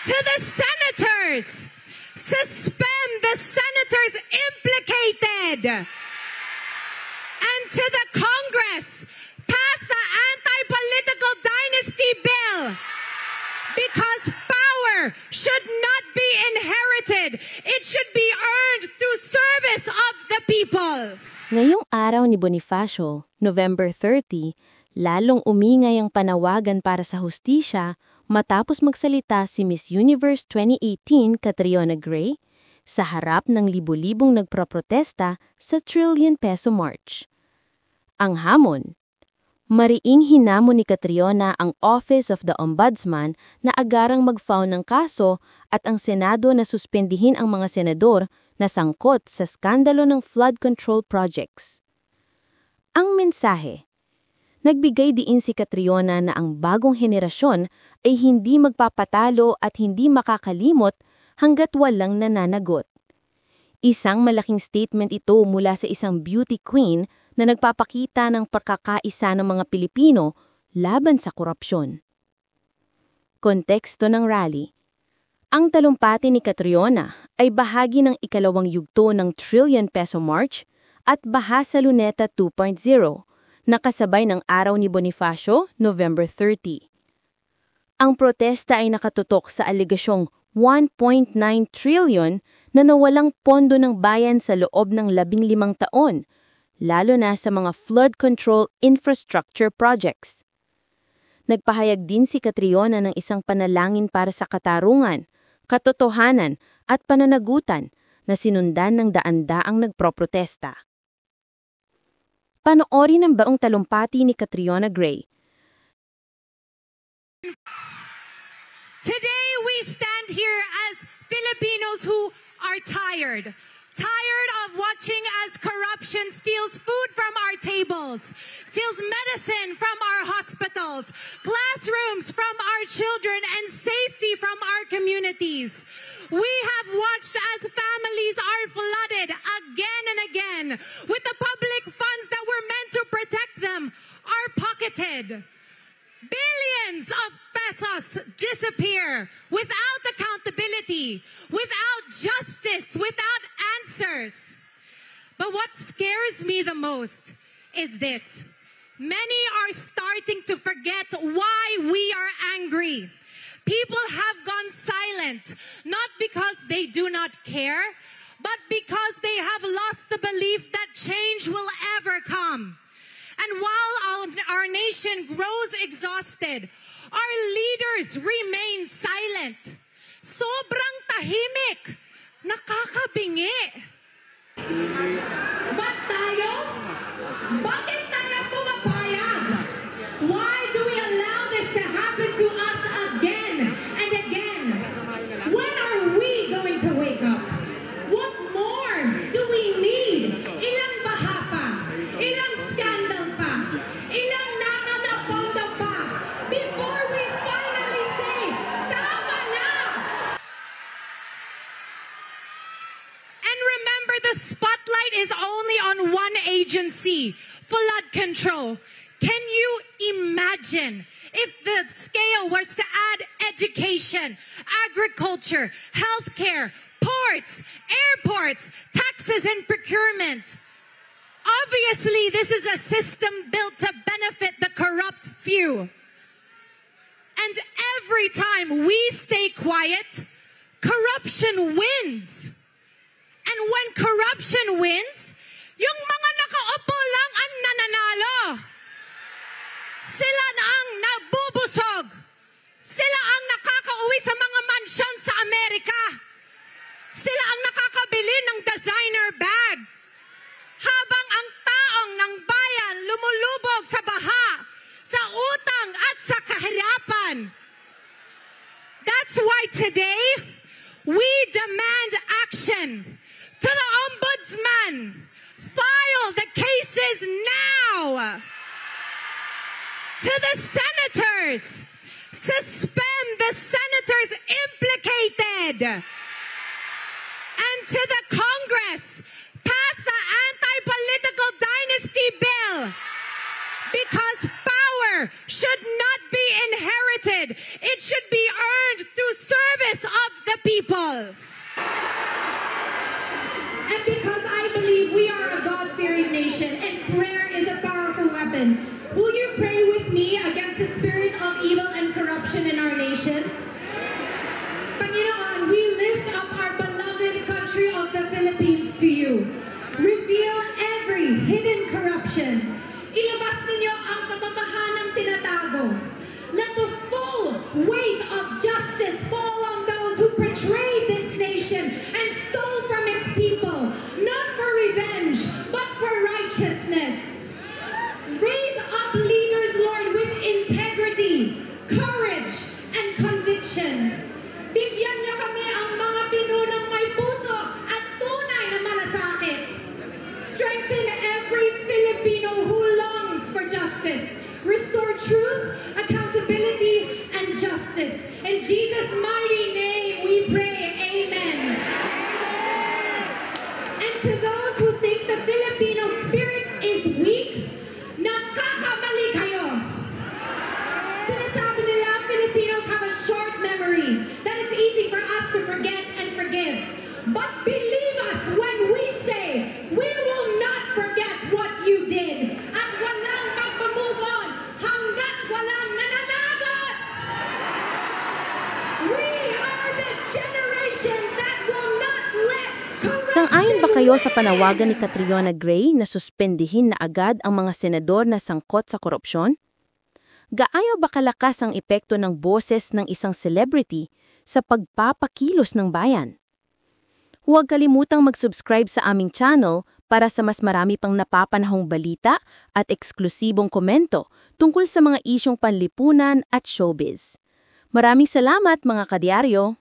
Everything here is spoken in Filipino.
To the senators, suspend the senators implicated. And to the Congress, pass the anti-political dynasty bill. Because power should not be inherited. It should be earned through service of the people. Ngayong araw ni Bonifacio, November 30, lalong umingay ang panawagan para sa hustisya matapos magsalita si Miss Universe 2018 Catriona Gray sa harap ng libu-libong nagproprotesta sa Trillion Peso March. Ang hamon, mariing hinamon ni Catriona ang Office of the Ombudsman na agarang mag-file ng kaso at ang Senado na suspendihin ang mga senador na sangkot sa skandalo ng flood control projects. Ang mensahe, nagbigay diin si Catriona na ang bagong henerasyon ay hindi magpapatalo at hindi makakalimot hanggat walang nananagot. Isang malaking statement ito mula sa isang beauty queen na nagpapakita ng pagkakaisa ng mga Pilipino laban sa korupsyon. Konteksto ng rally. Ang talumpati ni Catriona ay bahagi ng ikalawang yugto ng Trillion Peso March at Bahasa Luneta 2.0 na kasabay ng araw ni Bonifacio, November 30. Ang protesta ay nakatutok sa alegasyong 1.9 trillion na nawalang pondo ng bayan sa loob ng 15 taon, lalo na sa mga flood control infrastructure projects. Nagpahayag din si Catriona ng isang panalangin para sa katarungan, katotohanan at pananagutan na sinundan ng daan-daang nagproprotesta. Panoorin ang baong talumpati ni Catriona Gray. Today we stand here as Filipinos who are tired of watching as corruption steals food from our tables, steals medicine from our hospitals, classrooms from our children, and safety from our communities. We have watched as families are flooded again and again with the public funds that were meant to protect them are pocketed. Billions of pesos disappear without accountability, without justice, without answers. But what scares me the most is this. Many are starting to forget why we are angry. People have gone silent, not because they do not care, but because they have lost the belief that change will ever come. And while our nation grows exhausted, our leaders remain silent. Sobrang tahimik. Nakakabingi. Ba't tayo? Bakit tayo pumapayag? Why do we allow this to happen to us again and again? When are we going to wake up? What more do we need? Ilang baha pa? Ilang scandal pa? Ilang nakanapondo pa? Before we finally say, tama na! And remember, the spotlight is only on one agency, flood control. Can you imagine if the scale was to add education, agriculture, healthcare, ports, airports, taxes, and procurement? Obviously, this is a system built to benefit the corrupt few. And every time we stay quiet, corruption wins. And when corruption wins, yung mga nakaupo lang ang nananalo. Sila ang nabubusog. Sila ang nakakauwi sa mga mansyon sa Amerika. Sila ang nakakabili ng designer bags. Habang ang taong ng bayan lumulubog sa baha, sa utang at sa kahirapan. That's why today, we demand action. To the Ombudsman, file the cases now. To the senators, suspend the senators implicated. And to the Congress, pass the anti-political dynasty bill. Because power should not be inherited. It should be earned through service people. And because I believe we are a God-fearing nation and prayer is a powerful weapon, will you pray with me against the spirit of evil and corruption in our nation? Panginoon, we lift up our beloved country of the Philippines to you. Reveal every hidden corruption. Ilabas ninyo ang katotohanang tinatago. Let the full weight of justice fall on those who betrayed this nation and stole from its people, not for revenge, but for righteousness. Raise up leaders, Lord, with integrity, courage, and conviction. Bigyan niyo kami ang mga pinunong may puso at tunay na malasakit. Strengthen every Filipino who longs for justice. Restore truth, accountability, and justice. In Jesus' mighty name we pray, amen. And to those who think the Filipino spirit is weak, nagkakamali kayo. Sinasabi nila Filipinos have a short memory, that it's easy for us to forget and forgive. But believe us when we say, we will not forget what you did at walang magpa-move on hanggat walang nananagot. We are the generation that will not let corruption. Sang-ayon ba kayo sa panawagan ni Catriona Gray na suspendihin na agad ang mga senador na sangkot sa korupsyon? Gaano ba kalakas ang epekto ng boses ng isang celebrity sa pagpapakilos ng bayan? Huwag kalimutang mag-subscribe sa aming channel para sa mas marami pang napapanahong balita at eksklusibong komento tungkol sa mga isyong panlipunan at showbiz. Maraming salamat mga kadyaryo!